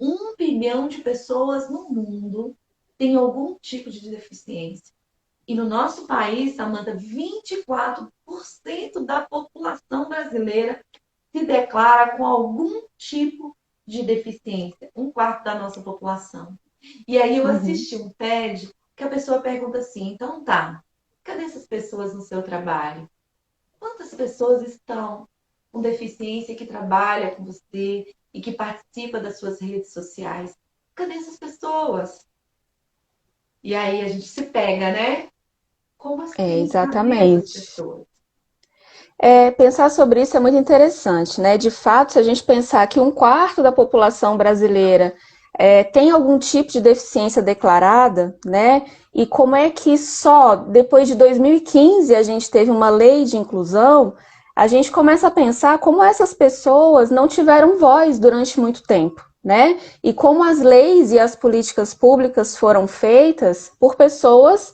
1 bilhão de pessoas no mundo têm algum tipo de deficiência. E no nosso país, Samanta, 24% da população brasileira se declara com algum tipo de deficiência. 1/4 da nossa população. E aí eu Uhum. assisti um TED que a pessoa pergunta assim, então tá, cadê essas pessoas no seu trabalho? Quantas pessoas estão com deficiência que trabalham com você e que participa das suas redes sociais? Cadê essas pessoas? E aí a gente se pega, né? Como É, assim? Cadê essas exatamente. pessoas? Pensar sobre isso é muito interessante, né? De fato, se a gente pensar que 1/4 da população brasileira tem algum tipo de deficiência declarada, né? E como é que só depois de 2015 a gente teve uma lei de inclusão, a gente começa a pensar como essas pessoas não tiveram voz durante muito tempo, né? E como as leis e as políticas públicas foram feitas por pessoas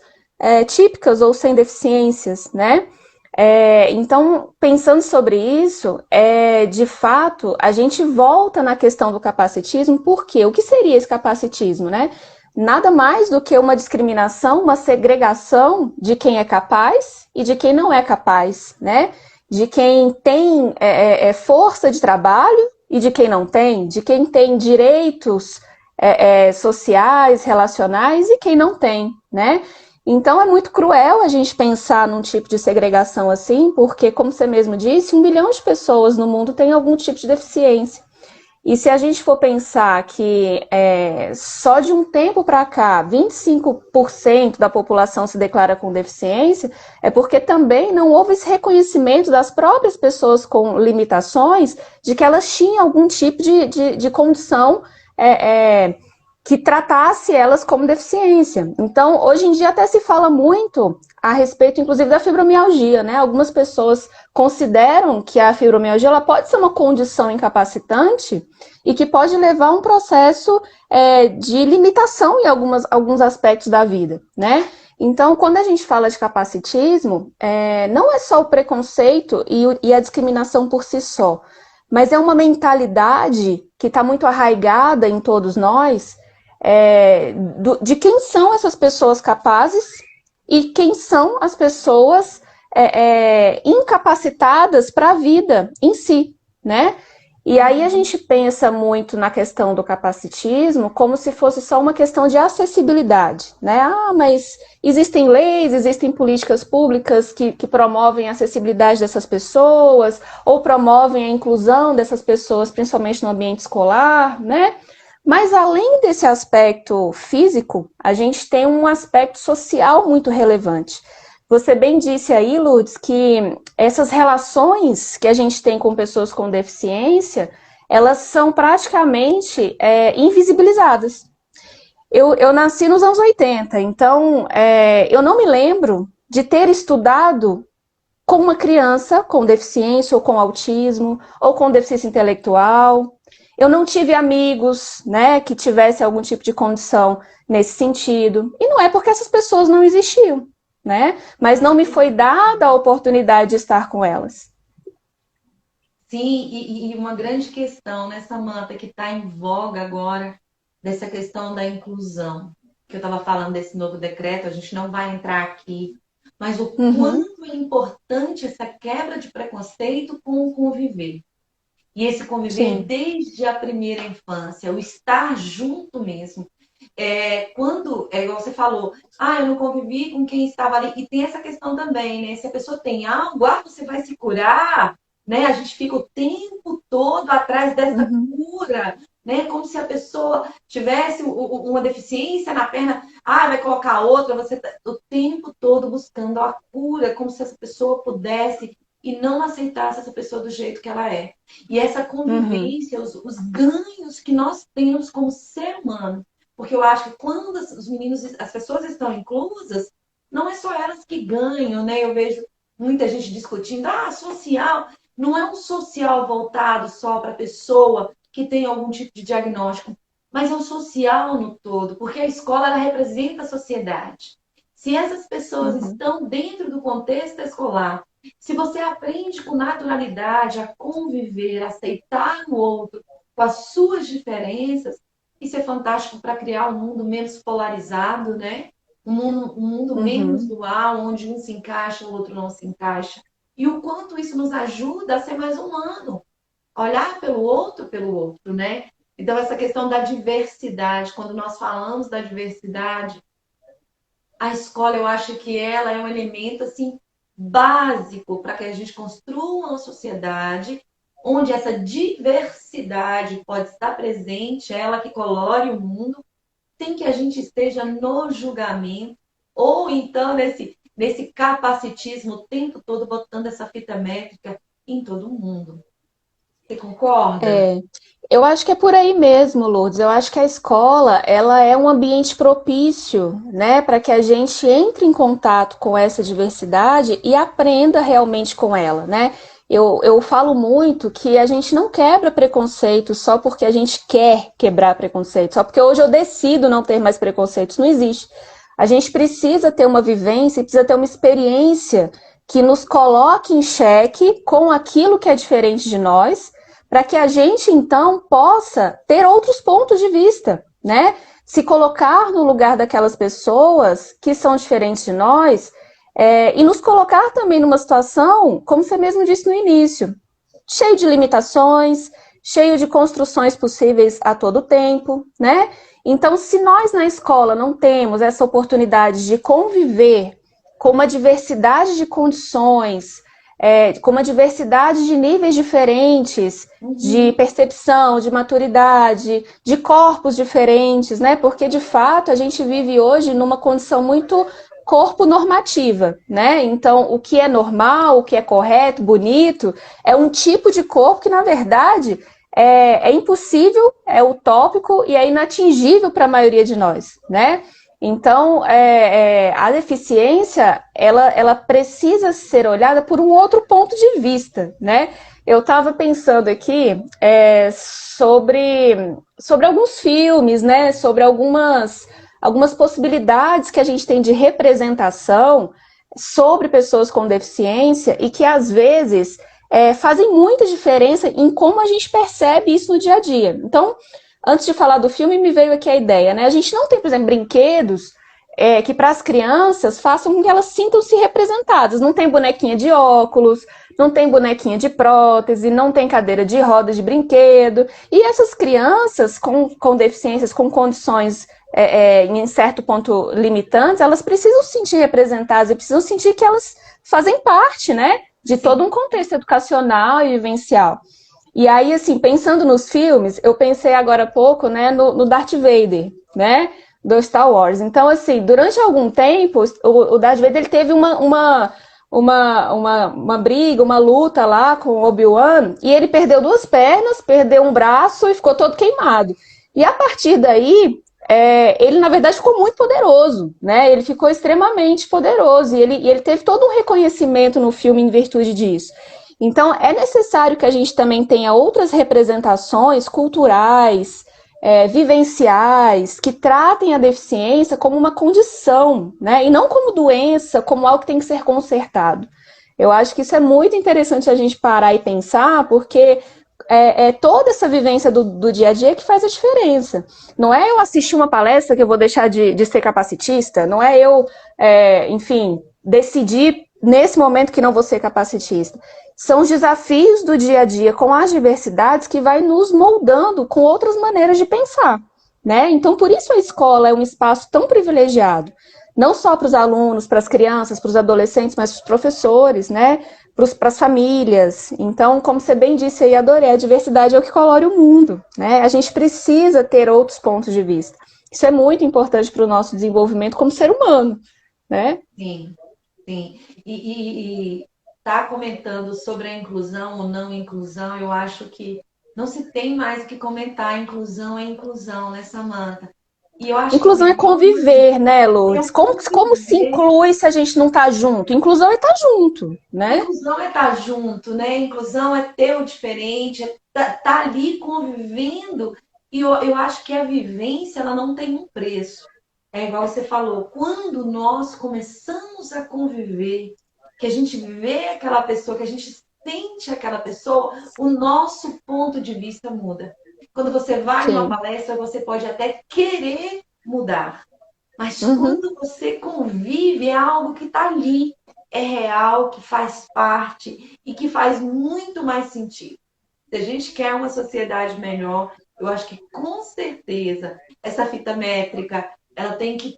típicas ou sem deficiências, né? Então, pensando sobre isso, de fato, a gente volta na questão do capacitismo, porque o que seria esse capacitismo, né? Nada mais do que uma discriminação, uma segregação de quem é capaz e de quem não é capaz, né? De quem tem força de trabalho e de quem não tem, de quem tem direitos sociais, relacionais e quem não tem, né? Então é muito cruel a gente pensar num tipo de segregação assim, porque, como você mesmo disse, 1 bilhão de pessoas no mundo têm algum tipo de deficiência. E se a gente for pensar que só de um tempo para cá, 25% da população se declara com deficiência, é porque também não houve esse reconhecimento das próprias pessoas com limitações de que elas tinham algum tipo de condição é, é, que tratasse elas como deficiência. Então, hoje em dia até se fala muito a respeito, inclusive, da fibromialgia, né? Algumas pessoas consideram que a fibromialgia ela pode ser uma condição incapacitante e que pode levar a um processo de limitação em alguns aspectos da vida, né? Então, quando a gente fala de capacitismo, não é só o preconceito e a discriminação por si só, mas é uma mentalidade que está muito arraigada em todos nós, de quem são essas pessoas capazes e quem são as pessoas incapacitadas para a vida em si, né? E aí a Uhum. gente pensa muito na questão do capacitismo como se fosse só uma questão de acessibilidade, né? Ah, mas existem leis, existem políticas públicas que promovem a acessibilidade dessas pessoas ou promovem a inclusão dessas pessoas, principalmente no ambiente escolar, né? Mas além desse aspecto físico, a gente tem um aspecto social muito relevante. Você bem disse aí, Lourdes, que essas relações que a gente tem com pessoas com deficiência, elas são praticamente invisibilizadas. Eu nasci nos anos 80, então eu não me lembro de ter estudado com uma criança com deficiência ou com autismo ou com deficiência intelectual. Eu não tive amigos, né, que tivessem algum tipo de condição nesse sentido. E não é porque essas pessoas não existiam, né? Mas Não não me foi dada a existe. oportunidade de estar com elas. Sim, e uma grande questão, né, Samanta, que está em voga agora, dessa questão da inclusão, que eu estava falando desse novo decreto, a gente não vai entrar aqui, mas o Uhum, quanto é importante essa quebra de preconceito com o conviver. E esse conviver sim. desde a primeira infância, o estar junto mesmo. Quando, igual você falou, eu não convivi com quem estava ali. E tem essa questão também, né? Se a pessoa tem algo, você vai se curar, né? A gente fica o tempo todo atrás dessa Uhum, cura, né? Como se a pessoa tivesse uma deficiência na perna, vai colocar outra, você tá o tempo todo buscando a cura, como se essa pessoa pudesse e não aceitasse essa pessoa do jeito que ela é. E essa uhum, convivência, os ganhos que nós temos como ser humano. Porque eu acho que quando os meninos, as pessoas estão inclusas, não é só elas que ganham, né? Eu vejo muita gente discutindo, social. Não é um social voltado só para a pessoa que tem algum tipo de diagnóstico, mas é um social no todo, porque a escola ela representa a sociedade. Se essas pessoas uhum. estão dentro do contexto escolar, se você aprende com naturalidade a conviver, a aceitar o outro com as suas diferenças, Isso é fantástico para criar um mundo menos polarizado, né? Um mundo menos Uhum. dual, onde um se encaixa, o outro não se encaixa. E o quanto isso nos ajuda a ser mais humano, olhar pelo outro, né? Então, essa questão da diversidade, quando nós falamos da diversidade, a escola, eu acho que ela é um elemento assim básico para que a gente construa uma sociedade onde essa diversidade pode estar presente, ela que colore o mundo, sem que a gente esteja no julgamento ou então nesse capacitismo o tempo todo botando essa fita métrica em todo mundo. Você concorda? É, eu acho que é por aí mesmo, Lourdes. Eu acho que a escola, ela é um ambiente propício, né, para que a gente entre em contato com essa diversidade e aprenda realmente com ela, né? Eu falo muito que a gente não quebra preconceito só porque a gente quer quebrar preconceito, só porque hoje eu decido não ter mais preconceitos. Não existe. A gente precisa ter uma vivência, precisa ter uma experiência que nos coloque em xeque com aquilo que é diferente de nós, para que a gente então possa ter outros pontos de vista, né? Se colocar no lugar daquelas pessoas que são diferentes de nós, e nos colocar também numa situação, como você mesmo disse no início, cheio de limitações, cheio de construções possíveis a todo tempo, né? Então, se nós na escola não temos essa oportunidade de conviver com uma diversidade de condições, com uma diversidade de níveis diferentes de Uhum. percepção, de maturidade, de corpos diferentes, né? Porque de fato a gente vive hoje numa condição muito corpo normativa, né? Então, o que é normal, o que é correto, bonito, é um tipo de corpo que, na verdade, é impossível, é utópico e é inatingível para a maioria de nós, né? Então, a deficiência, ela precisa ser olhada por um outro ponto de vista, né? Eu estava pensando aqui sobre alguns filmes, né? Sobre algumas possibilidades que a gente tem de representação sobre pessoas com deficiência e que, às vezes, fazem muita diferença em como a gente percebe isso no dia a dia. Então, antes de falar do filme, me veio aqui a ideia, né? A gente não tem, por exemplo, brinquedos que para as crianças façam com que elas sintam-se representadas. Não tem bonequinha de óculos, não tem bonequinha de prótese, não tem cadeira de rodas de brinquedo. E essas crianças com deficiências, com condições em certo ponto limitantes, elas precisam se sentir representadas e precisam sentir que elas fazem parte, né, de todo um Sim. contexto educacional e vivencial. E aí, assim, pensando nos filmes, eu pensei agora há pouco, né, no Darth Vader, né, do Star Wars. Então, assim, durante algum tempo, o Darth Vader ele teve uma briga, uma luta lá com o Obi-Wan, e ele perdeu duas pernas, perdeu um braço e ficou todo queimado. E a partir daí, ele, na verdade, ficou muito poderoso, né? Ele ficou extremamente poderoso e ele teve todo um reconhecimento no filme em virtude disso. Então, é necessário que a gente também tenha outras representações culturais, vivenciais, que tratem a deficiência como uma condição, né? E não como doença, como algo que tem que ser consertado. Eu acho que isso é muito interessante a gente parar e pensar, porque toda essa vivência do dia a dia que faz a diferença. Não é eu assistir uma palestra que eu vou deixar de ser capacitista, não é eu, enfim, decidir nesse momento que não vou ser capacitista. São os desafios do dia a dia com as diversidades que vai nos moldando com outras maneiras de pensar, né? Então, por isso a escola é um espaço tão privilegiado, não só para os alunos, para as crianças, para os adolescentes, mas para os professores, né? Para as famílias. Então, como você bem disse aí, adorei, a diversidade é o que colore o mundo, né? A gente precisa ter outros pontos de vista. Isso é muito importante para o nosso desenvolvimento como ser humano, né? Sim, sim. E tá comentando sobre a inclusão ou não inclusão, eu acho que não se tem mais o que comentar. Inclusão é inclusão, né, Samantha? E eu acho que Inclusão é conviver, né, Lourdes? eu Como se conviver. inclui se a gente não está junto? Inclusão é estar junto, né? Inclusão é estar junto, né? Inclusão é ter o diferente, é tá ali convivendo. E eu acho que a vivência, ela não tem um preço. É igual você falou, quando nós começamos a conviver, que a gente vê aquela pessoa, que a gente sente aquela pessoa, o nosso ponto de vista muda. Quando você vai numa Sim. palestra, você pode até querer mudar. Mas Uhum. quando você convive, é algo que está ali, é real, que faz parte e que faz muito mais sentido. Se a gente quer uma sociedade melhor, eu acho que com certeza essa fita métrica, ela tem que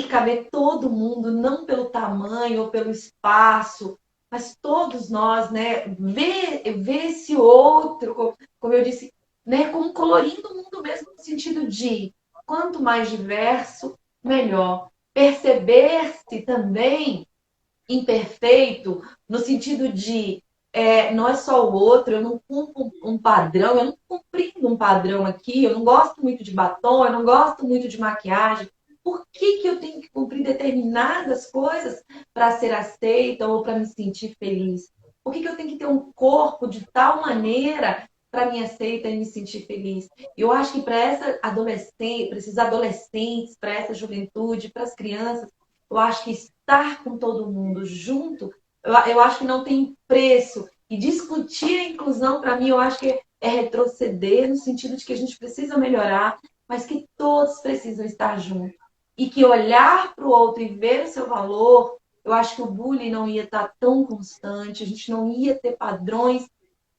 caber todo mundo, não pelo tamanho ou pelo espaço, mas todos nós, né? Ver esse outro, como eu disse, né? Como colorindo o mundo mesmo no sentido de quanto mais diverso, melhor. Perceber-se também imperfeito, no sentido de não é só o outro, eu não cumpro um padrão, eu não cumprindo um padrão aqui, eu não gosto muito de batom, eu não gosto muito de maquiagem. Por que eu tenho que cumprir determinadas coisas para ser aceita ou para me sentir feliz? Por que eu tenho que ter um corpo de tal maneira para me aceitar e me sentir feliz? Eu acho que para essa adolescente, para esses adolescentes, para essa juventude, para as crianças, eu acho que estar com todo mundo junto, eu acho que não tem preço. E discutir a inclusão, para mim, eu acho que é retroceder no sentido de que a gente precisa melhorar, mas que todos precisam estar juntos. E que olhar para o outro e ver o seu valor, eu acho que o bullying não ia estar tão constante, a gente não ia ter padrões,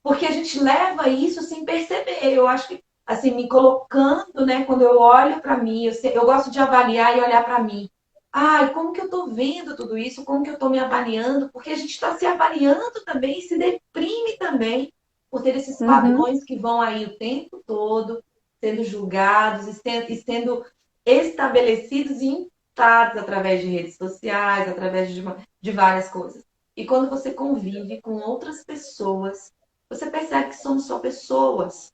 porque a gente leva isso sem perceber. Eu acho que, assim, me colocando, né, quando eu olho para mim, eu gosto de avaliar e olhar para mim. Ai, como que eu estou vendo tudo isso? Como que eu estou me avaliando? Porque a gente está se avaliando também e se deprime também por ter esses Uhum. padrões que vão aí o tempo todo sendo julgados e sendo estabelecidos e imputados através de redes sociais, através de várias coisas. E quando você convive com outras pessoas, você percebe que somos só pessoas.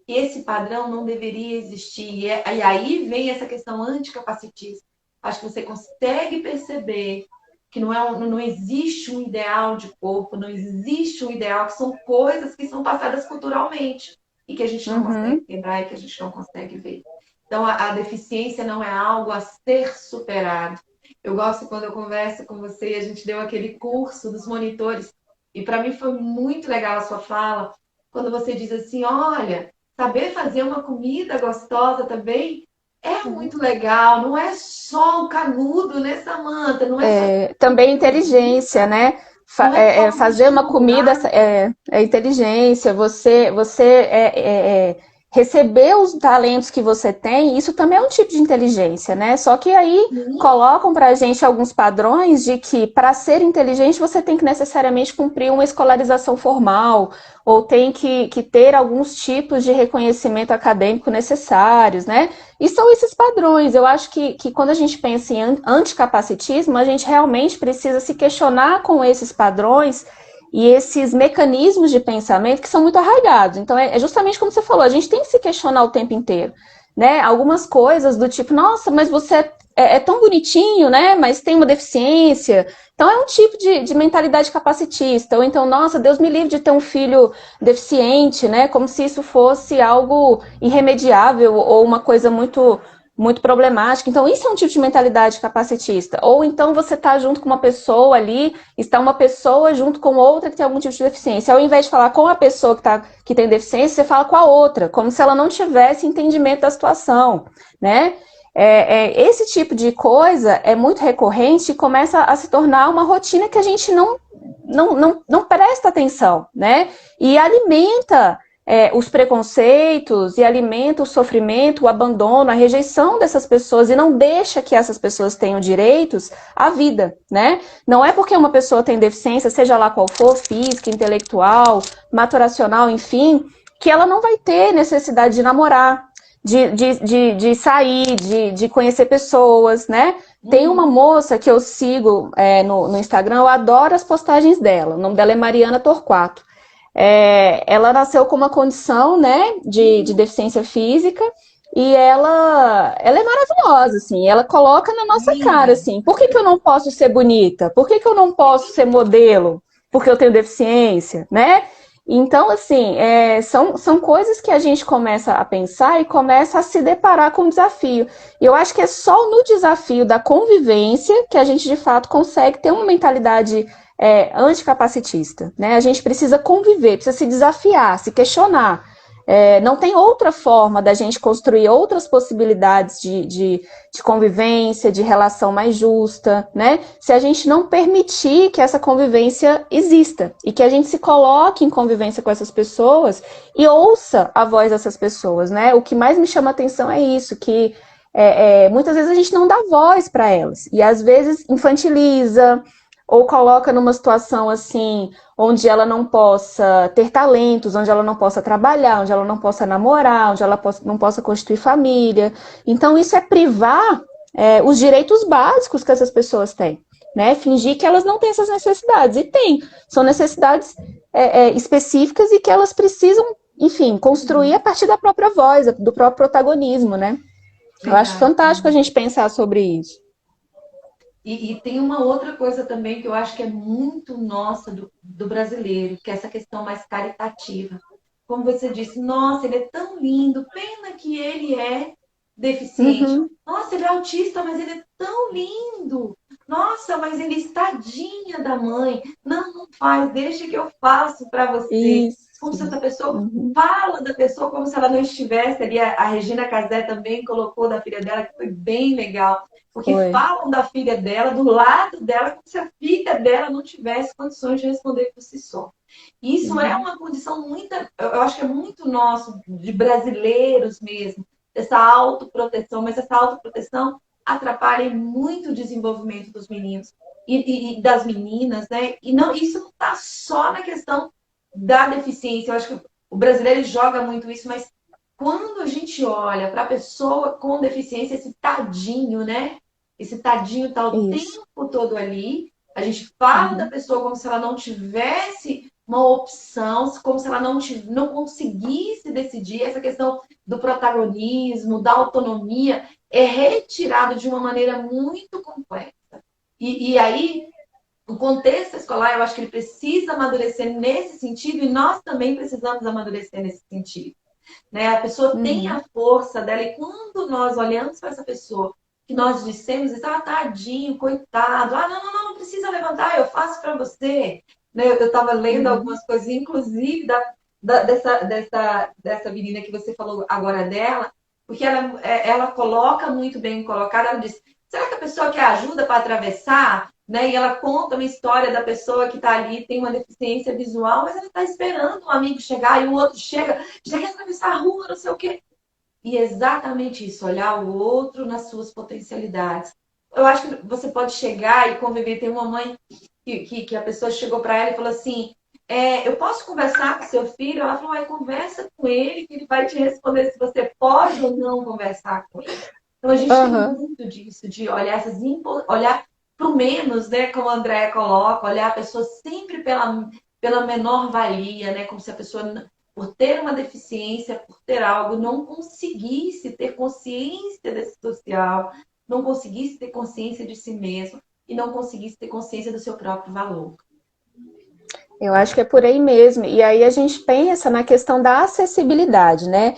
E esse padrão não deveria existir. E aí vem essa questão anticapacitista. Acho que você consegue perceber que não existe um ideal de corpo, não existe um ideal, que são coisas que são passadas culturalmente e que a gente não consegue Uhum. quebrar e que a gente não consegue ver. Então, a deficiência não é algo a ser superado. Eu gosto quando eu converso com você e a gente deu aquele curso dos monitores, e para mim foi muito legal a sua fala, quando você diz assim: olha, saber fazer uma comida gostosa também é muito legal, não é só o canudo, né, Samanta? Não é só Também inteligência, né? não é só Fazer uma comida estimular. é inteligência, receber os talentos que você tem, isso também é um tipo de inteligência, né? Só que aí colocam para a gente alguns padrões de que para ser inteligente você tem que necessariamente cumprir uma escolarização formal, ou tem que ter alguns tipos de reconhecimento acadêmico necessários, né? E são esses padrões. Eu acho que quando a gente pensa em anticapacitismo, a gente realmente precisa se questionar com esses padrões e esses mecanismos de pensamento que são muito arraigados. Então, é justamente como você falou, a gente tem que se questionar o tempo inteiro. Né? Algumas coisas do tipo, nossa, mas você é tão bonitinho, né? Mas tem uma deficiência. Então, é um tipo de mentalidade capacitista. Ou então, nossa, Deus me livre de ter um filho deficiente, né? Como se isso fosse algo irremediável ou uma coisa muito problemática. Então, isso é um tipo de mentalidade capacitista. Ou então você está junto com uma pessoa ali, está uma pessoa junto com outra que tem algum tipo de deficiência. Ao invés de falar com a pessoa que tem deficiência, você fala com a outra, como se ela não tivesse entendimento da situação, né? Esse tipo de coisa é muito recorrente e começa a se tornar uma rotina que a gente não presta atenção, né? E alimenta os preconceitos e alimenta o sofrimento, o abandono, a rejeição dessas pessoas e não deixa que essas pessoas tenham direitos à vida, né? Não é porque uma pessoa tem deficiência, seja lá qual for, física, intelectual, maturacional, enfim, que ela não vai ter necessidade de namorar, de sair, de conhecer pessoas, né? Tem uma moça que eu sigo no Instagram, eu adoro as postagens dela, o nome dela é Mariana Torquato. Ela nasceu com uma condição, né, de deficiência física e ela é maravilhosa, assim, ela coloca na nossa cara, Linda. assim, por que eu não posso ser bonita? Por que eu não posso ser modelo? Porque eu tenho deficiência, né? Então, assim, são coisas que a gente começa a pensar e começa a se deparar com o desafio. E eu acho que é só no desafio da convivência que a gente, de fato, consegue ter uma mentalidade anticapacitista, né? A gente precisa conviver, precisa se desafiar, se questionar. Não tem outra forma da gente construir outras possibilidades de convivência, de relação mais justa, né? Se a gente não permitir que essa convivência exista e que a gente se coloque em convivência com essas pessoas e ouça a voz dessas pessoas, né? O que mais me chama a atenção é isso, que muitas vezes a gente não dá voz para elas e às vezes infantiliza ou coloca numa situação assim, onde ela não possa ter talentos, onde ela não possa trabalhar, onde ela não possa namorar, onde ela não possa constituir família. Então isso é privar os direitos básicos que essas pessoas têm, né? Fingir que elas não têm essas necessidades, e tem, são necessidades específicas e que elas precisam, enfim, construir a partir da própria voz, do próprio protagonismo, né? Eu acho fantástico a gente pensar sobre isso. E tem uma outra coisa também que eu acho que é muito nossa do brasileiro, que é essa questão mais caritativa. Como você disse, nossa, ele é tão lindo, pena que ele é deficiente. Uhum. Nossa, ele é autista, mas ele é tão lindo. Nossa, mas ele é tadinha da mãe. Não, não faz, deixa que eu faço para você. Como se Isso. essa pessoa Uhum. fala da pessoa como se ela não estivesse ali. A Regina Casé também colocou da filha dela, que foi bem legal. Porque Foi. falam da filha dela, do lado dela, como se a filha dela não tivesse condições de responder por si só. Isso é uma condição muito, eu acho que é muito nosso, de brasileiros mesmo, essa autoproteção, mas essa autoproteção atrapalha muito o desenvolvimento dos meninos e das meninas, né? E não, isso não está só na questão da deficiência. Eu acho que o brasileiro joga muito isso, mas quando a gente olha para a pessoa com deficiência, esse tadinho, né? Esse tadinho está o Isso. tempo todo ali. A gente fala da Uhum. pessoa como se ela não tivesse uma opção, como se ela não conseguisse decidir. Essa questão do protagonismo, da autonomia, é retirado de uma maneira muito complexa. E aí, o contexto escolar, eu acho que ele precisa amadurecer nesse sentido, e nós também precisamos amadurecer nesse sentido. Né? A pessoa tem Uhum. a força dela, e quando nós olhamos para essa pessoa, que nós dissemos, tadinho, coitado, não precisa levantar, eu faço para você. Né? Eu estava lendo Uhum. algumas coisas, inclusive dessa menina que você falou agora dela, porque ela coloca muito bem colocada, ela diz, será que a pessoa quer ajuda para atravessar? Né? E ela conta uma história da pessoa que está ali, tem uma deficiência visual, mas ela está esperando um amigo chegar, e o outro chega, já quer atravessar a rua, não sei o quê. E é exatamente isso, olhar o outro nas suas potencialidades. Eu acho que você pode chegar e conviver. Tem uma mãe que a pessoa chegou para ela e falou assim: eu posso conversar com seu filho? Ela falou: conversa com ele, que ele vai te responder se você pode ou não conversar com ele. Então a gente tem Uhum. muito disso, de olhar olhar para o menos, né? Como a Andrea coloca, olhar a pessoa sempre pela menor valia, né? Como se a pessoa, por ter uma deficiência, por ter algo, não conseguisse ter consciência desse social, não conseguisse ter consciência de si mesmo e não conseguisse ter consciência do seu próprio valor. Eu acho que é por aí mesmo. E aí a gente pensa na questão da acessibilidade, né?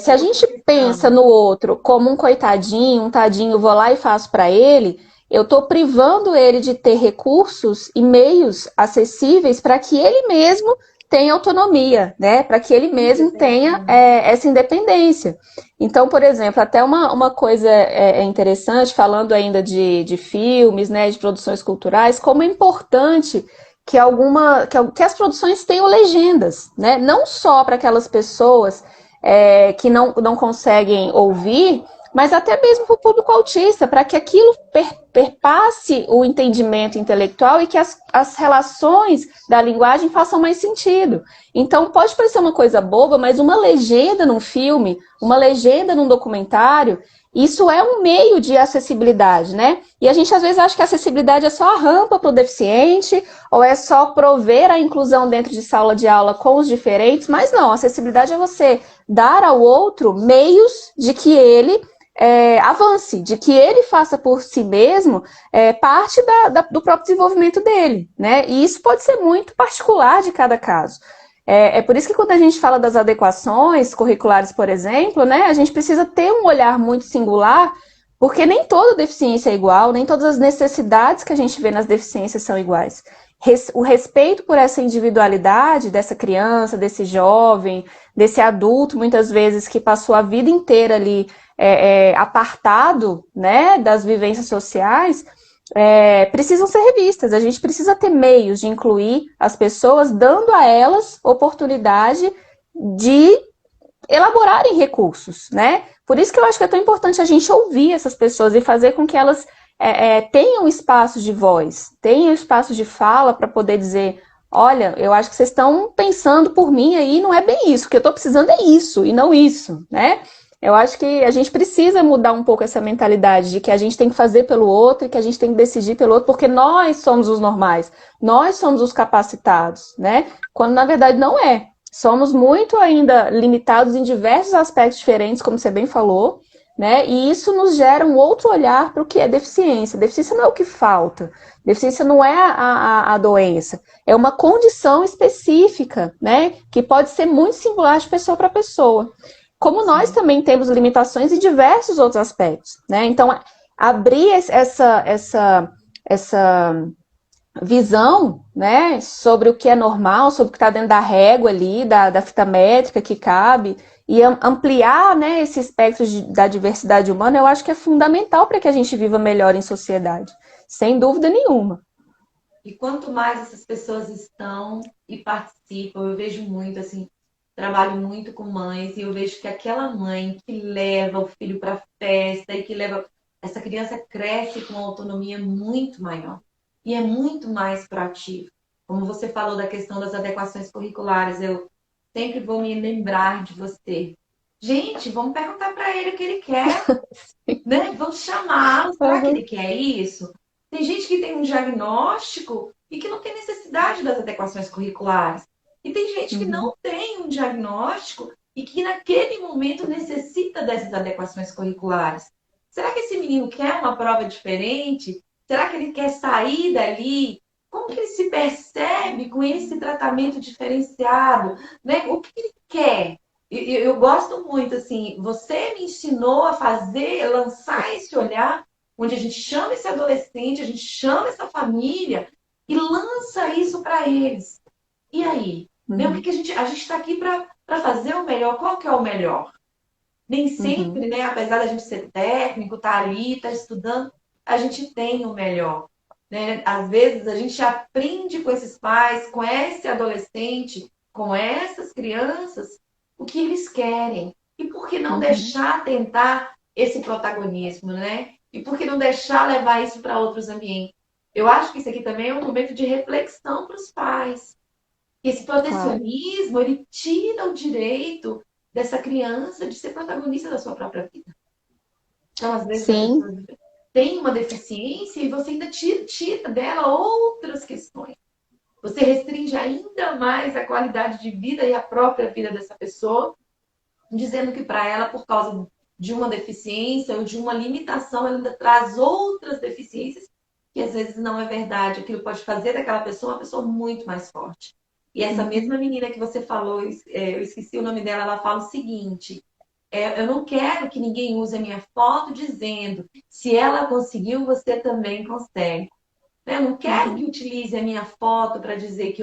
Se a gente pensa no outro como um coitadinho, um tadinho, vou lá e faço para ele, eu estou privando ele de ter recursos e meios acessíveis para que ele mesmo tenha autonomia, né? Para que ele mesmo tenha essa independência. Então, por exemplo, até uma coisa interessante, falando ainda de filmes, né, de produções culturais, como é importante que as produções tenham legendas, né? Não só para aquelas pessoas que não conseguem ouvir, mas até mesmo para o público autista, para que aquilo perpasse o entendimento intelectual e que as relações da linguagem façam mais sentido. Então, pode parecer uma coisa boba, mas uma legenda num filme, uma legenda num documentário, isso é um meio de acessibilidade, né? E a gente às vezes acha que a acessibilidade é só a rampa para o deficiente, ou é só prover a inclusão dentro de sala de aula com os diferentes, mas não, a acessibilidade é você dar ao outro meios de que ele avance, de que ele faça por si mesmo parte do próprio desenvolvimento dele, né? E isso pode ser muito particular de cada caso. É por isso que quando a gente fala das adequações curriculares, por exemplo, né, a gente precisa ter um olhar muito singular, porque nem toda deficiência é igual, nem todas as necessidades que a gente vê nas deficiências são iguais. o respeito por essa individualidade dessa criança, desse jovem, desse adulto, muitas vezes, que passou a vida inteira ali apartado, né, das vivências sociais, precisam ser revistas. A gente precisa ter meios de incluir as pessoas, dando a elas oportunidade de elaborarem recursos, né? Por isso que eu acho que é tão importante a gente ouvir essas pessoas e fazer com que elas tenham espaço de voz, tenham espaço de fala para poder dizer, olha, eu acho que vocês estão pensando por mim aí, não é bem isso, o que eu estou precisando é isso e não isso, né? Eu acho que a gente precisa mudar um pouco essa mentalidade de que a gente tem que fazer pelo outro e que a gente tem que decidir pelo outro, porque nós somos os normais, nós somos os capacitados, né? Quando na verdade não é. Somos muito ainda limitados em diversos aspectos diferentes, como você bem falou, né? E isso nos gera um outro olhar para o que é deficiência. Deficiência não é o que falta, deficiência não é a doença, é uma condição específica, né? Que pode ser muito singular de pessoa para pessoa. Como nós também temos limitações em diversos outros aspectos, né? Então, abrir essa visão, né, sobre o que é normal, sobre o que está dentro da régua ali, da fita métrica que cabe, e ampliar, né, esse espectro da diversidade humana, eu acho que é fundamental para que a gente viva melhor em sociedade, sem dúvida nenhuma. E quanto mais essas pessoas estão e participam, eu vejo muito, assim, trabalho muito com mães, e eu vejo que aquela mãe que leva o filho para a festa e que leva. Essa criança cresce com uma autonomia muito maior e é muito mais proativa. Como você falou da questão das adequações curriculares, eu sempre vou me lembrar de você. Gente, vamos perguntar para ele o que ele quer, né? Vamos chamá-lo. Será que Uhum. ele quer isso? Tem gente que tem um diagnóstico e que não tem necessidade das adequações curriculares. E tem gente que Uhum. não tem um diagnóstico e que naquele momento necessita dessas adequações curriculares. Será que esse menino quer uma prova diferente? Será que ele quer sair dali? Como que ele se percebe com esse tratamento diferenciado? Né? O que ele quer? Eu gosto muito, assim, você me ensinou a fazer, lançar esse olhar, onde a gente chama esse adolescente, a gente chama essa família e lança isso para eles. E aí? Né? O que, Uhum. que a gente está aqui para fazer o melhor? Qual que é o melhor? Nem Uhum. sempre, né? Apesar da gente ser técnico, estar ali, estar estudando, a gente tem o melhor. Né? Às vezes a gente aprende com esses pais, com esse adolescente, com essas crianças, o que eles querem. E por que não Uhum. deixar tentar esse protagonismo, né? E por que não deixar levar isso para outros ambientes? Eu acho que isso aqui também é um momento de reflexão para os pais. Esse Claro. protecionismo, ele tira o direito dessa criança de ser protagonista da sua própria vida. Então, às vezes, a Sim. pessoa tem uma deficiência e você ainda tira dela outras questões. Você restringe ainda mais a qualidade de vida e a própria vida dessa pessoa, dizendo que para ela, por causa de uma deficiência ou de uma limitação, ela ainda traz outras deficiências que às vezes não é verdade. Aquilo pode fazer daquela pessoa uma pessoa muito mais forte. E essa Uhum. mesma menina que você falou, eu esqueci o nome dela, ela fala o seguinte: eu não quero que ninguém use a minha foto dizendo se ela conseguiu, você também consegue. Eu não quero que Uhum. utilize a minha foto para dizer que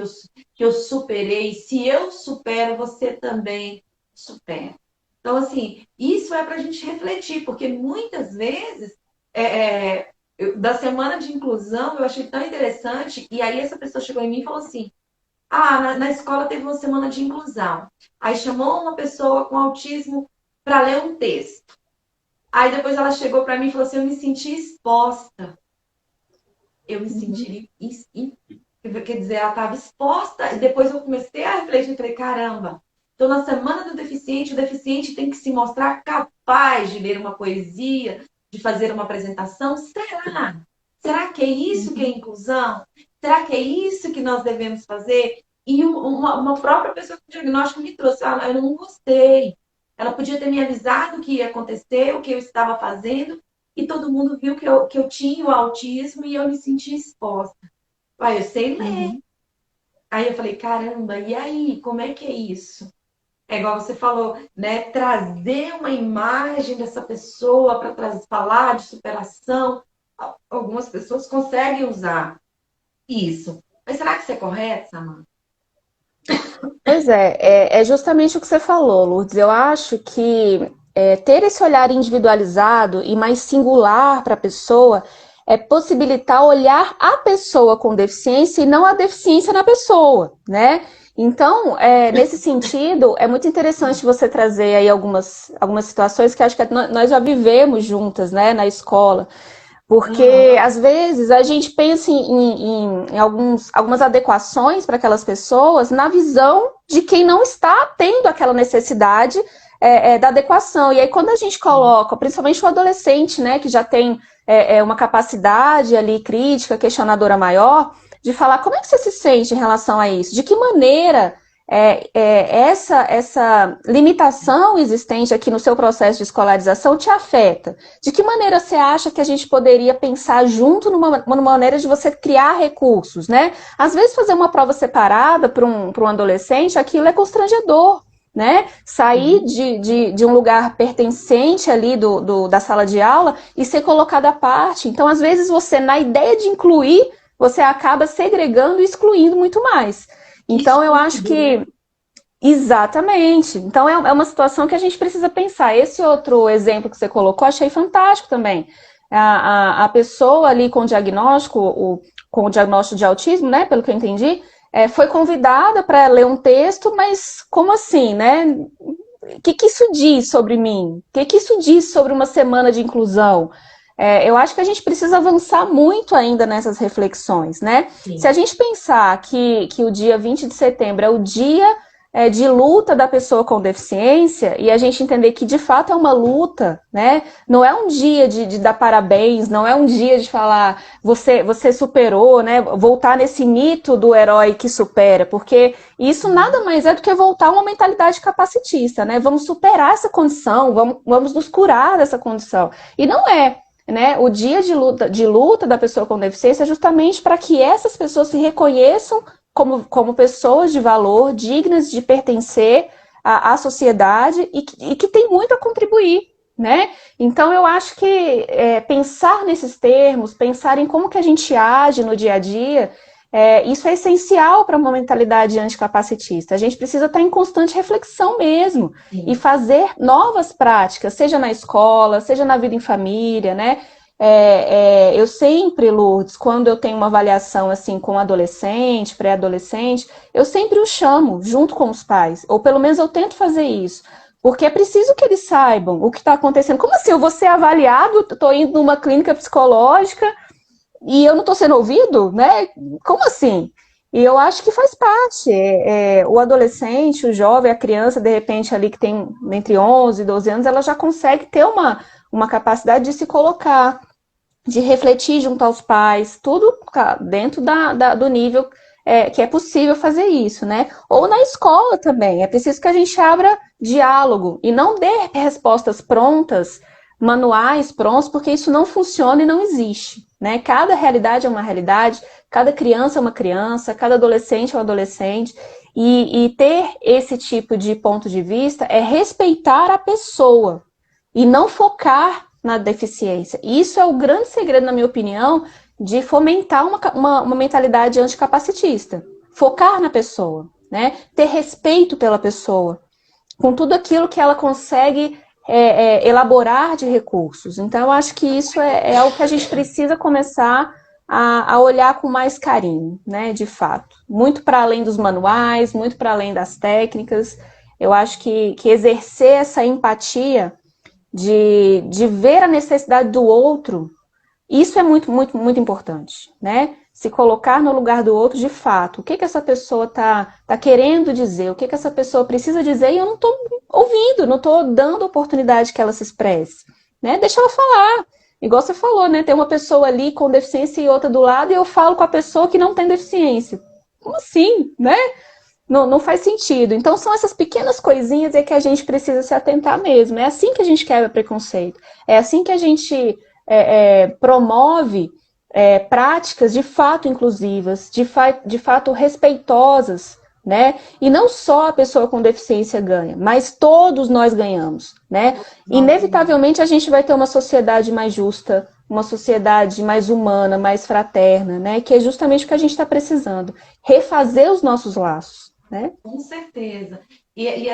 eu superei. Se eu supero, você também supera. Então, assim, isso é para a gente refletir, porque muitas vezes, da semana de inclusão, eu achei tão interessante, e aí essa pessoa chegou em mim e falou assim: ah, na escola teve uma semana de inclusão. Aí chamou uma pessoa com autismo para ler um texto. Aí depois ela chegou para mim e falou assim: eu me senti exposta. Eu me Uhum. senti. Quer dizer, ela estava exposta, e depois eu comecei a refletir e falei: caramba, então na semana do deficiente, o deficiente tem que se mostrar capaz de ler uma poesia, de fazer uma apresentação. Será? Será que é isso que é Uhum. inclusão? Será que é isso que nós devemos fazer? E uma própria pessoa com diagnóstico me trouxe: ah, eu não gostei. Ela podia ter me avisado o que ia acontecer, o que eu estava fazendo, e todo mundo viu que eu tinha o autismo e eu me senti exposta. Uai, eu sei ler. Uhum. Aí eu falei: caramba, e aí? Como é que é isso? É igual você falou, né? Trazer uma imagem dessa pessoa para falar de superação. Algumas pessoas conseguem usar isso. Mas será que isso é correto, Samanta? Pois é justamente o que você falou, Lourdes. Eu acho que ter esse olhar individualizado e mais singular para a pessoa é possibilitar olhar a pessoa com deficiência e não a deficiência na pessoa, né? Então, nesse sentido, é muito interessante você trazer aí algumas situações que acho que nós já vivemos juntas, né, na escola. Porque, Uhum. às vezes, a gente pensa em algumas adequações para aquelas pessoas na visão de quem não está tendo aquela necessidade da adequação. E aí, quando a gente coloca, principalmente o adolescente, né, que já tem uma capacidade ali crítica, questionadora maior, de falar como é que você se sente em relação a isso? De que maneira essa limitação existente aqui no seu processo de escolarização te afeta? De que maneira você acha que a gente poderia pensar junto numa maneira de você criar recursos, né? Às vezes fazer uma prova separada para um adolescente, aquilo é constrangedor, né? Sair Sim. de um lugar pertencente ali da sala de aula e ser colocado à parte. Então, às vezes, você, na ideia de incluir, você acaba segregando e excluindo muito mais. Então, eu acho Excluído, né? que exatamente. Então, é uma situação que a gente precisa pensar. Esse outro exemplo que você colocou, achei fantástico também. A pessoa ali com o diagnóstico de autismo, né, pelo que eu entendi, foi convidada para ler um texto, mas como assim, né? O que isso diz sobre mim? O que isso diz sobre uma semana de inclusão? Eu acho que a gente precisa avançar muito ainda nessas reflexões, né? Se a Sim. gente pensar que o dia 20 de setembro é o dia de luta da pessoa com deficiência, e a gente entender que de fato é uma luta, né? Não é um dia de dar parabéns, não é um dia de falar você superou, né? Voltar nesse mito do herói que supera, porque isso nada mais é do que voltar a uma mentalidade capacitista, né? Vamos superar essa condição, vamos nos curar dessa condição. E não é. Né? O dia de luta da pessoa com deficiência é justamente para que essas pessoas se reconheçam como pessoas de valor, dignas de pertencer à sociedade e que tem muito a contribuir. Né? Então, eu acho que pensar nesses termos, pensar em como que a gente age no dia a dia, isso é essencial para uma mentalidade anticapacitista. A gente precisa estar em constante reflexão mesmo e Sim. fazer novas práticas, seja na escola, seja na vida em família, né? Eu sempre, Lourdes, quando eu tenho uma avaliação assim com adolescente, pré-adolescente, eu sempre o chamo junto com os pais, ou pelo menos eu tento fazer isso, porque é preciso que eles saibam o que está acontecendo. Como assim? Eu vou ser avaliado, estou indo numa clínica psicológica e eu não estou sendo ouvido, né? Como assim? E eu acho que faz parte. O adolescente, o jovem, a criança, de repente, ali que tem entre 11 e 12 anos, ela já consegue ter uma capacidade de se colocar, de refletir junto aos pais, tudo dentro do nível que é possível fazer isso, né? Ou na escola também. É preciso que a gente abra diálogo e não dê respostas prontas, manuais prontos, porque isso não funciona e não existe. Né? Cada realidade é uma realidade, cada criança é uma criança, cada adolescente é um adolescente. E ter esse tipo de ponto de vista é respeitar a pessoa e não focar na deficiência. Isso é o grande segredo, na minha opinião, de fomentar uma mentalidade anticapacitista. Focar na pessoa, né? Ter respeito pela pessoa, com tudo aquilo que ela consegue elaborar de recursos. Então, eu acho que isso é algo que a gente precisa começar a olhar com mais carinho, né? De fato. Muito para além dos manuais, muito para além das técnicas. Eu acho que exercer essa empatia de ver a necessidade do outro, isso é muito, muito, muito importante, né? Se colocar no lugar do outro de fato. O que essa pessoa tá querendo dizer? O que essa pessoa precisa dizer? E eu não estou ouvindo, não estou dando oportunidade que ela se expresse, né? Deixa ela falar. Igual você falou, né? Tem uma pessoa ali com deficiência e outra do lado e eu falo com a pessoa que não tem deficiência. Como assim, né? Não faz sentido. Então, são essas pequenas coisinhas que a gente precisa se atentar mesmo. É assim que a gente quebra preconceito. É assim que a gente promove práticas de fato inclusivas, de fato respeitosas, né? E não só a pessoa com deficiência ganha, mas todos nós ganhamos, né? Nós ganhamos. Inevitavelmente, a gente vai ter uma sociedade mais justa, uma sociedade mais humana, mais fraterna, né? Que é justamente o que a gente está precisando, refazer os nossos laços, né? Com certeza.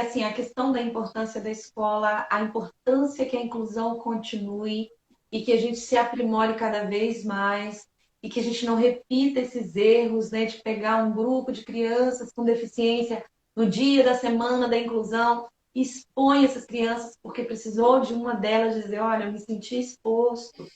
Assim, a questão da importância da escola, a importância que a inclusão continue e que a gente se aprimore cada vez mais e que a gente não repita esses erros, né, de pegar um grupo de crianças com deficiência no dia da semana da inclusão e expõe essas crianças porque precisou de uma delas dizer, olha, eu me senti exposto.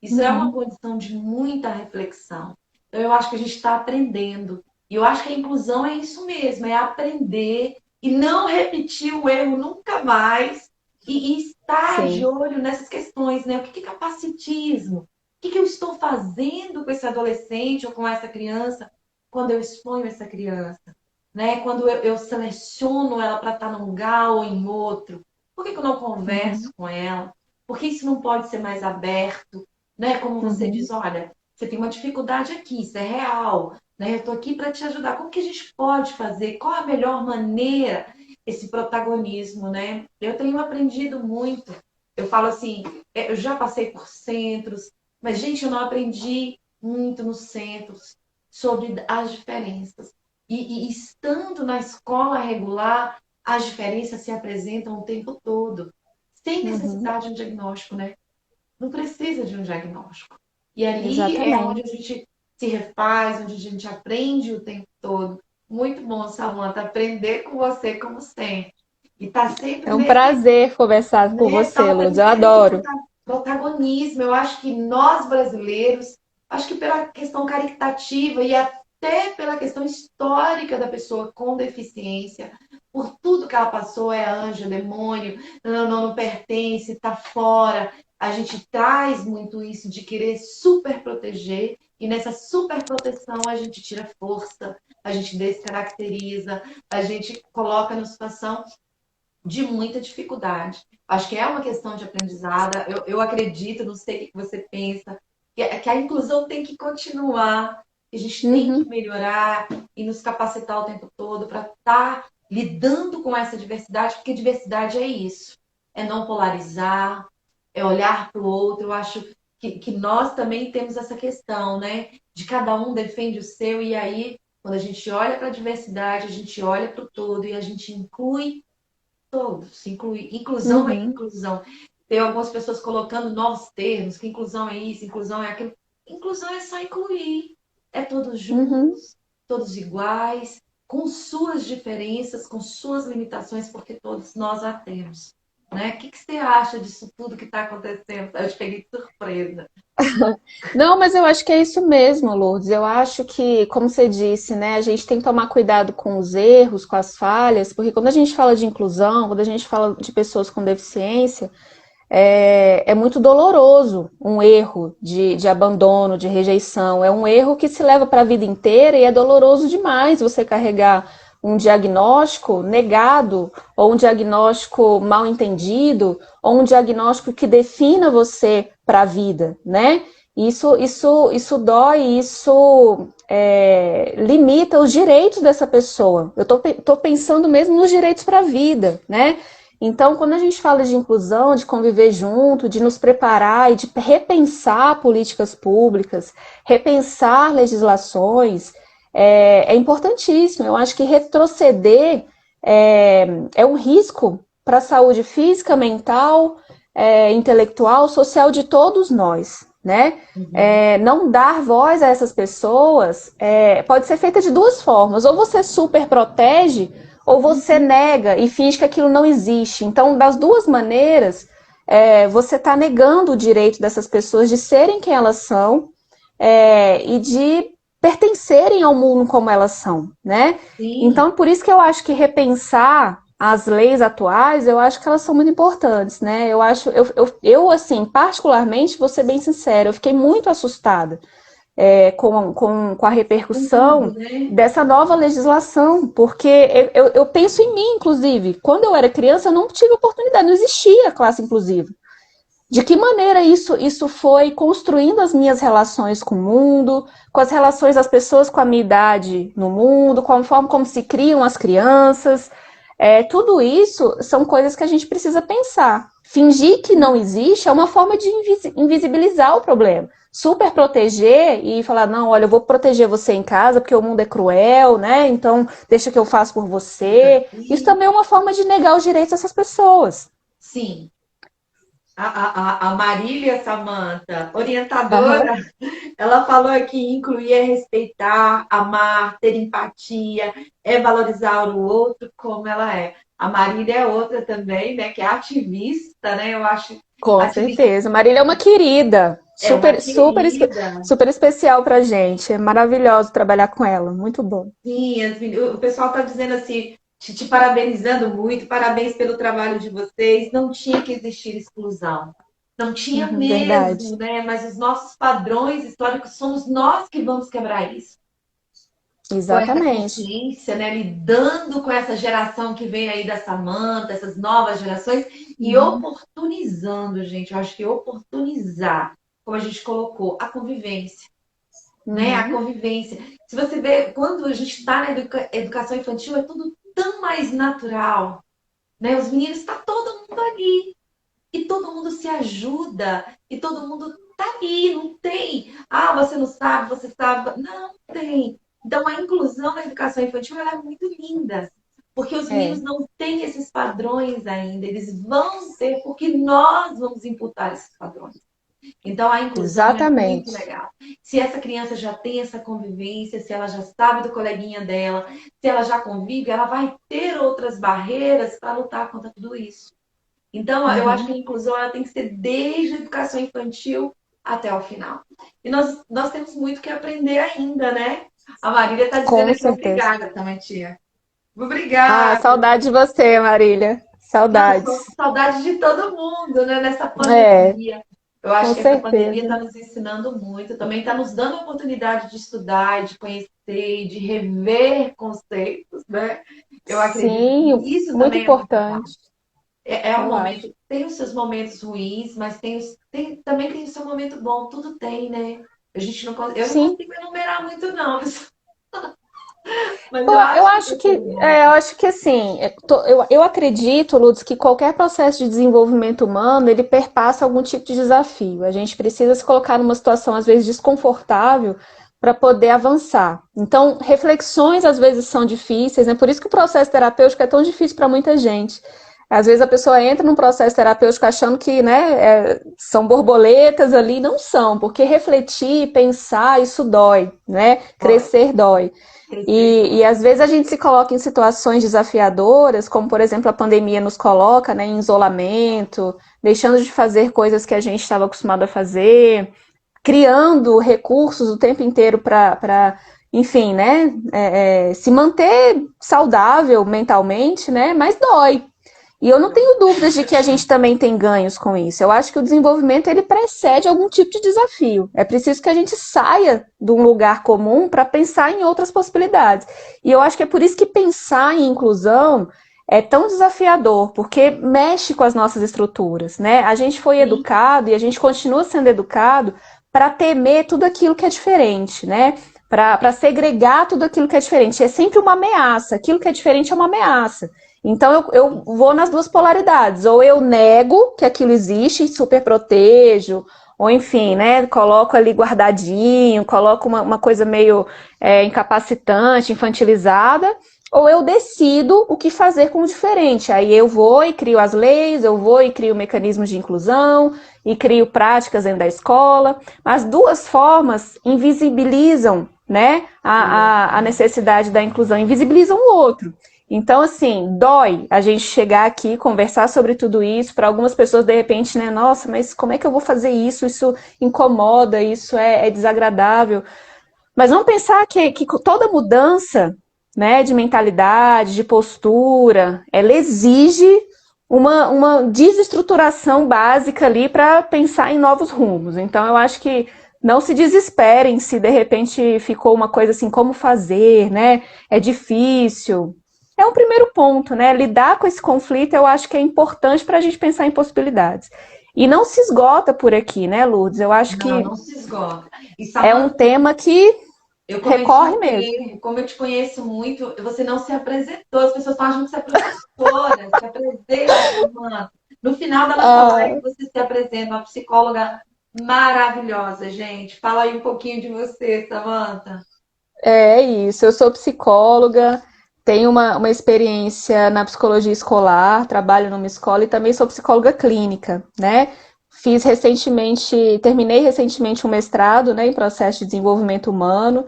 Isso é uma Uhum. condição de muita reflexão. Então, eu acho que a gente está aprendendo. E eu acho que a inclusão é isso mesmo, é aprender e não repetir o erro nunca mais e estar de Sim. olho nessas questões, né? O que é capacitismo? O que eu estou fazendo com esse adolescente ou com essa criança quando eu exponho essa criança? Né? Quando eu seleciono ela para estar num lugar ou em outro? Por que eu não converso Uhum. com ela? Por que isso não pode ser mais aberto? Né? Como você Uhum. diz, olha, você tem uma dificuldade aqui, isso é real, né? Eu estou aqui para te ajudar. Como que a gente pode fazer? Qual a melhor maneira? Esse protagonismo, né? Eu tenho aprendido muito. Eu falo assim, eu já passei por centros, mas, gente, eu não aprendi muito nos centros sobre as diferenças. E estando na escola regular, as diferenças se apresentam o tempo todo, sem Uhum. necessidade de um diagnóstico, né? Não precisa de um diagnóstico. E ali é onde a Exatamente. gente se refaz, onde a gente aprende o tempo todo. Muito bom, Samanta, aprender com você como sempre. E tá sempre É um nesse, prazer conversar com né, você, tá Lourdes. Eu sempre nesse adoro. protagonismo. Eu acho que nós brasileiros, acho que pela questão caritativa e até pela questão histórica da pessoa com deficiência, por tudo que ela passou, é anjo, demônio, não pertence, está fora. A gente traz muito isso de querer super proteger, e nessa super proteção a gente tira força, a gente descaracteriza, a gente coloca na situação de muita dificuldade. Acho que é uma questão de aprendizado. Eu acredito, não sei o que você pensa, que a inclusão tem que continuar, que a gente tem que Uhum. melhorar e nos capacitar o tempo todo para estar lidando com essa diversidade, porque diversidade é isso, é não polarizar, é olhar para o outro. Eu acho que nós também temos essa questão, né? De cada um defende o seu, e aí, quando a gente olha para a diversidade, a gente olha para o todo e a gente inclui todos, inclusão é Uhum. inclusão. Tem algumas pessoas colocando novos termos, que inclusão é isso, inclusão é aquilo. Inclusão é só incluir. É todos Uhum. juntos, todos iguais, com suas diferenças, com suas limitações, porque todos nós a temos. Né? O que você acha disso tudo que está acontecendo? Eu te peguei de surpresa. Não, mas eu acho que é isso mesmo, Lourdes. Eu acho que, como você disse, né, a gente tem que tomar cuidado com os erros, com as falhas, porque quando a gente fala de inclusão, quando a gente fala de pessoas com deficiência, é muito doloroso um erro de abandono, de rejeição. É um erro que se leva para a vida inteira e é doloroso demais você carregar um diagnóstico negado, ou um diagnóstico mal entendido, ou um diagnóstico que defina você para a vida, né? Isso dói, limita os direitos dessa pessoa. Eu tô pensando mesmo nos direitos para a vida, né? Então, quando a gente fala de inclusão, de conviver junto, de nos preparar e de repensar políticas públicas, repensar legislações, é importantíssimo. Eu acho que retroceder é um risco para a saúde física, mental, intelectual, social de todos nós, né? Uhum. Não dar voz a essas pessoas pode ser feita de duas formas. Ou você super protege, ou você nega e finge que aquilo não existe. Então, das duas maneiras, você está negando o direito dessas pessoas de serem quem elas são e de pertencerem ao mundo como elas são, né? Sim. Então, por isso que eu acho que repensar as leis atuais, eu acho que elas são muito importantes, né? Assim, particularmente, vou ser bem sincera, eu fiquei muito assustada com a Com tudo, repercussão né? dessa nova legislação, porque eu penso em mim, inclusive. Quando eu era criança, eu não tive oportunidade, não existia classe inclusiva. De que maneira isso foi construindo as minhas relações com o mundo, com as relações das pessoas com a minha idade no mundo, com a forma como se criam as crianças. Tudo isso são coisas que a gente precisa pensar. Fingir que não existe é uma forma de invisibilizar o problema. Super proteger e falar, não, olha, eu vou proteger você em casa porque o mundo é cruel, né? Então, deixa que eu faço por você. Isso também é uma forma de negar os direitos dessas pessoas. Sim. A Marília Samanta, Aham. orientadora, ela falou que incluir é respeitar, amar, ter empatia, é valorizar o outro como ela é. A Marília é outra também, né, que é ativista, né? Eu acho Com ativista certeza. Marília é uma querida. é uma Super, super, querida. super especial pra gente. É maravilhoso trabalhar com ela. Muito bom. Sim, o pessoal está dizendo assim, te parabenizando muito, parabéns pelo trabalho de vocês. Não tinha que existir exclusão. Não tinha Uhum, verdade. mesmo, né? Mas os nossos padrões históricos somos nós que vamos quebrar isso. Com essa Exatamente. consciência, né? Lidando com essa geração que vem aí da Samanta, essas novas gerações, e Uhum. oportunizando, gente. Eu acho que oportunizar, como a gente colocou, a convivência, né? A Uhum. convivência. Se você vê, quando a gente está na educação infantil, é tudo tão mais natural, né? Os meninos, está todo mundo ali, e todo mundo se ajuda, e todo mundo tá ali, não tem. Ah, você não sabe, você sabe. Não tem. Então, a inclusão na educação infantil ela é muito linda, porque os meninos É, não têm esses padrões ainda, eles vão ter, porque nós vamos imputar esses padrões. Então, a inclusão é muito exatamente. legal. Se essa criança já tem essa convivência, se ela já sabe do coleguinha dela, se ela já convive, ela vai ter outras barreiras para lutar contra tudo isso. Então, eu acho que Uhum. a inclusão ela tem que ser desde a educação infantil até o final. E nós temos muito que aprender ainda, né? A Marília está dizendo Com aqui, certeza. obrigada, também, tia. Ah, Obrigada. saudade de você, Marília. Não, estou com Saudades. saudade de todo mundo, né? Nessa É, pandemia. Eu com acho que essa pandemia certeza. está nos ensinando muito, também está nos dando a oportunidade de estudar, de conhecer, de rever conceitos, né? Eu acredito que Sim, isso muito também é muito importante, válido. É um eu acho. momento, tem os seus momentos ruins, mas também tem o seu momento bom, tudo tem, né? A gente não, eu não Sim. consigo enumerar muito, não, mas eu Bom, acho que tem seu bom. eu acho que assim, eu acredito, Lutz, que qualquer processo de desenvolvimento humano, ele perpassa algum tipo de desafio. A gente precisa se colocar numa situação, às vezes, desconfortável para poder avançar. Então, reflexões, às vezes, são difíceis, né? Por isso que o processo terapêutico é tão difícil para muita gente. Às vezes a pessoa entra num processo terapêutico achando que, né, são borboletas ali, não são, porque refletir, pensar, isso dói, né? Olha, Crescer dói. crescer E dói. às vezes a gente se coloca em situações desafiadoras, como por exemplo a pandemia nos coloca, né, em isolamento, deixando de fazer coisas que a gente estava acostumado a fazer, criando recursos o tempo inteiro para, enfim, né, se manter saudável mentalmente, né, mas dói. E eu não tenho dúvidas de que a gente também tem ganhos com isso. Eu acho que o desenvolvimento ele precede algum tipo de desafio. É preciso que a gente saia de um lugar comum para pensar em outras possibilidades. E eu acho que é por isso que pensar em inclusão é tão desafiador, porque mexe com as nossas estruturas, né? A gente foi Sim, educado e a gente continua sendo educado para temer tudo aquilo que é diferente, né? Para segregar tudo aquilo que é diferente. É sempre uma ameaça. Aquilo que é diferente é uma ameaça. Então eu vou nas duas polaridades. Ou eu nego que aquilo existe e super protejo, ou enfim, né, coloco ali guardadinho, coloco uma coisa meio incapacitante, infantilizada, ou eu decido o que fazer com o diferente. Aí eu vou e crio as leis, eu vou e crio mecanismos de inclusão, e crio práticas dentro da escola. As duas formas invisibilizam, né, a necessidade da inclusão, invisibilizam o outro. Então, assim, dói a gente chegar aqui, conversar sobre tudo isso. Para algumas pessoas, de repente, né? Nossa, mas como é que eu vou fazer isso? Isso incomoda, isso é desagradável. Mas vamos pensar que toda mudança, né, de mentalidade, de postura, ela exige uma desestruturação básica ali para pensar em novos rumos. Então, eu acho que não se desesperem se de repente ficou uma coisa assim, como fazer, né? É difícil. É um primeiro ponto, né? Lidar com esse conflito eu acho que é importante para a gente pensar em possibilidades. E não se esgota por aqui, né, Lourdes? Eu acho não, que não se esgota. E é um Samanta, tema que eu recorre mesmo. comentei, como eu te conheço muito, você não se apresentou, as pessoas estão achando que você é professora, se apresenta, Samanta. No final da nossa Ah, live, você se apresenta, uma psicóloga maravilhosa, gente. Fala aí um pouquinho de você, Samantha. é isso. Eu sou psicóloga, tenho uma experiência na psicologia escolar, trabalho numa escola e também sou psicóloga clínica, né? Terminei recentemente um mestrado, né, em processo de desenvolvimento humano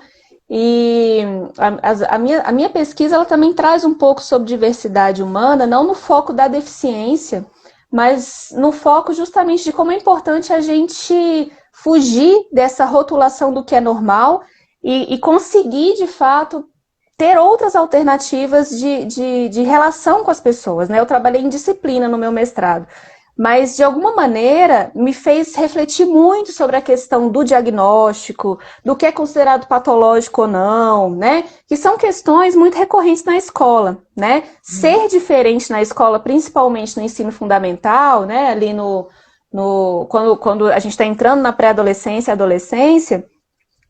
e a minha pesquisa ela também traz um pouco sobre diversidade humana, não no foco da deficiência, mas no foco justamente de como é importante a gente fugir dessa rotulação do que é normal e conseguir, de fato, ter outras alternativas de relação com as pessoas, né? Eu trabalhei em disciplina no meu mestrado, mas de alguma maneira me fez refletir muito sobre a questão do diagnóstico, do que é considerado patológico ou não, né? Que são questões muito recorrentes na escola, né? Ser diferente na escola, principalmente no ensino fundamental, né? Ali quando a gente está entrando na pré-adolescência e adolescência,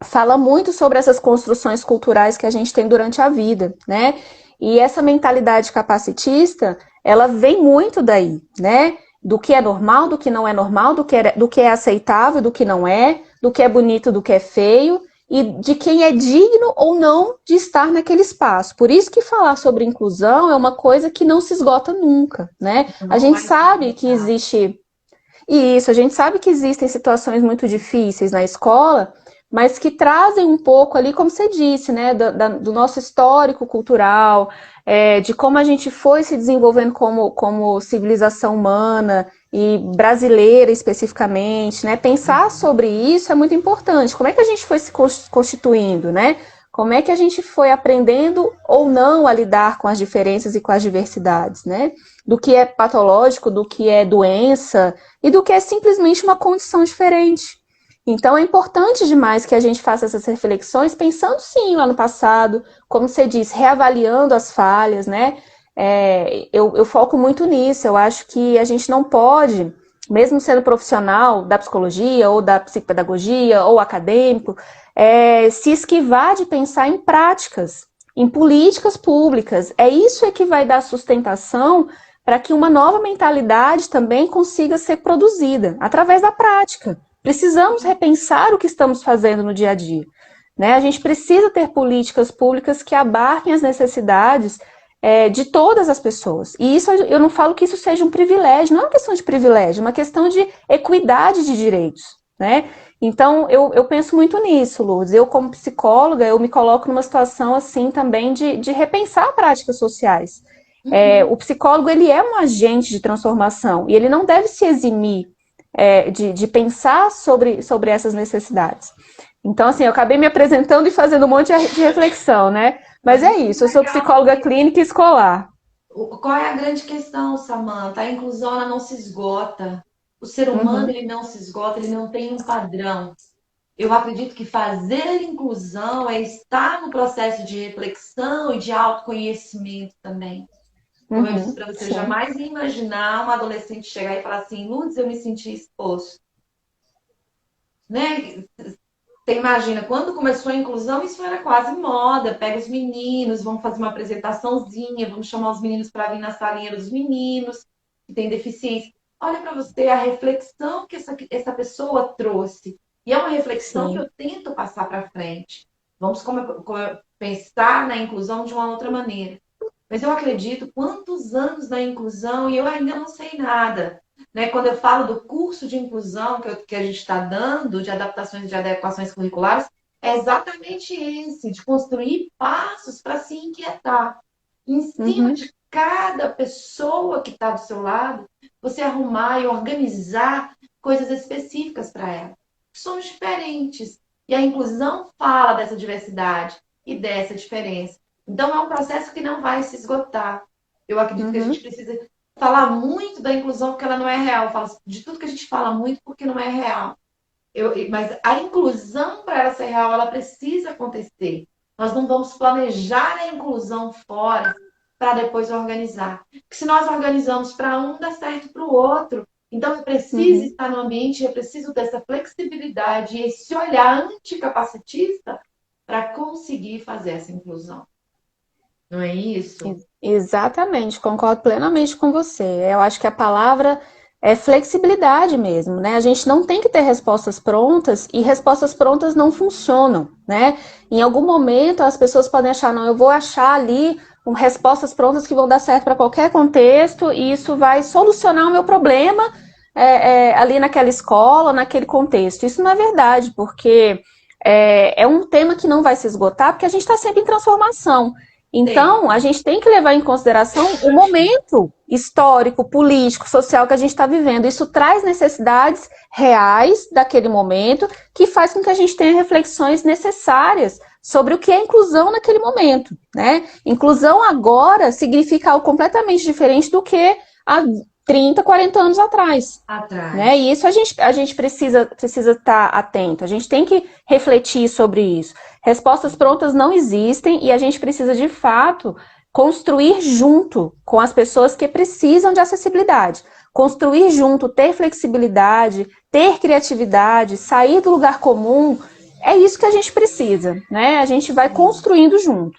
fala muito sobre essas construções culturais que a gente tem durante a vida, né? E essa mentalidade capacitista, ela vem muito daí, né? Do que é normal, do que não é normal, do que é aceitável, do que não é, do que é bonito, do que é feio, e de quem é digno ou não de estar naquele espaço. Por isso que falar sobre inclusão é uma coisa que não se esgota nunca, né? A Não gente vai se sabe que esgotar. existe a gente sabe que existem situações muito difíceis na escola, mas que trazem um pouco ali, como você disse, né, do nosso histórico cultural, de como a gente foi se desenvolvendo como civilização humana e brasileira especificamente, né? Pensar sobre isso é muito importante. Como é que a gente foi se constituindo, né? Como é que a gente foi aprendendo ou não a lidar com as diferenças e com as diversidades, né? Do que é patológico, do que é doença, e do que é simplesmente uma condição diferente. Então é importante demais que a gente faça essas reflexões, pensando sim lá no passado, como você diz, reavaliando as falhas, né? Eu foco muito nisso, eu acho que a gente não pode, mesmo sendo profissional da psicologia, ou da psicopedagogia, ou acadêmico, se esquivar de pensar em práticas, em políticas públicas. É isso que vai dar sustentação para que uma nova mentalidade também consiga ser produzida através da prática. Precisamos repensar o que estamos fazendo no dia a dia. Né? A gente precisa ter políticas públicas que abarquem as necessidades de todas as pessoas. E isso eu não falo que isso seja um privilégio, não é uma questão de privilégio, é uma questão de equidade de direitos. Né? Então, eu penso muito nisso, Lourdes. Eu, como psicóloga, eu me coloco numa situação assim também de repensar práticas sociais. O psicólogo ele é um agente de transformação e ele não deve se eximir de pensar sobre essas necessidades. Então, assim, eu acabei me apresentando e fazendo um monte de reflexão, né? Mas Mas é muito isso, eu sou legal, psicóloga porque clínica e escolar. qual é a grande questão, Samantha? A inclusão ela não se esgota. O ser humano Uhum, ele não se esgota, ele não tem um padrão. Eu acredito que fazer inclusão é estar no processo de reflexão e de autoconhecimento também. Como eu disse uhum, para você, eu sim, jamais ia imaginar uma adolescente chegar e falar assim, Lourdes, eu me senti exposto. Né? Você imagina, quando começou a inclusão, isso era quase moda. Pega os meninos, vamos fazer uma apresentaçãozinha, vamos chamar os meninos para vir na salinha dos meninos que têm deficiência. Olha para você a reflexão que essa pessoa trouxe. E é uma reflexão que sim. eu tento passar para frente. Vamos pensar na inclusão de uma outra maneira. Mas eu acredito quantos anos na inclusão e eu ainda não sei nada. Né? Quando eu falo do curso de inclusão que a gente está dando, de adaptações e de adequações curriculares, é exatamente esse, de construir passos para se inquietar. Em cima Uhum, de cada pessoa que está do seu lado, você arrumar e organizar coisas específicas para ela. Somos diferentes. E a inclusão fala dessa diversidade e dessa diferença. Então, é um processo que não vai se esgotar. Eu acredito que a gente uhum, precisa falar muito da inclusão porque ela não é real. Eu falo de tudo que a gente fala muito porque não é real. Mas a inclusão, para ela ser real, ela precisa acontecer. Nós não vamos planejar a inclusão fora para depois organizar. Porque se nós organizamos para um, dá certo para o outro. Então, é preciso uhum. estar no ambiente, é preciso ter essa flexibilidade e esse olhar anticapacitista para conseguir fazer essa inclusão. Não é isso? Exatamente, concordo plenamente com você. Eu acho que a palavra é flexibilidade mesmo, né? A gente não tem que ter respostas prontas e respostas prontas não funcionam, né? Em algum momento as pessoas podem achar, não, eu vou achar ali respostas prontas que vão dar certo para qualquer contexto e isso vai solucionar o meu problema ali naquela escola, naquele contexto. Isso não é verdade, porque é um tema que não vai se esgotar, porque a gente está sempre em transformação. Sim. Então, a gente tem que levar em consideração o momento histórico, político, social que a gente está vivendo. Isso traz necessidades reais daquele momento, que faz com que a gente tenha reflexões necessárias sobre o que é inclusão naquele momento, né? Inclusão agora significa algo completamente diferente do que há 30, 40 anos atrás. Né? Atrás. E isso a gente precisa estar atento, a gente tem que refletir sobre isso. Respostas prontas não existem e a gente precisa, de fato, construir junto com as pessoas que precisam de acessibilidade. Construir junto, ter flexibilidade, ter criatividade, sair do lugar comum, é isso que a gente precisa, né? A gente vai construindo junto.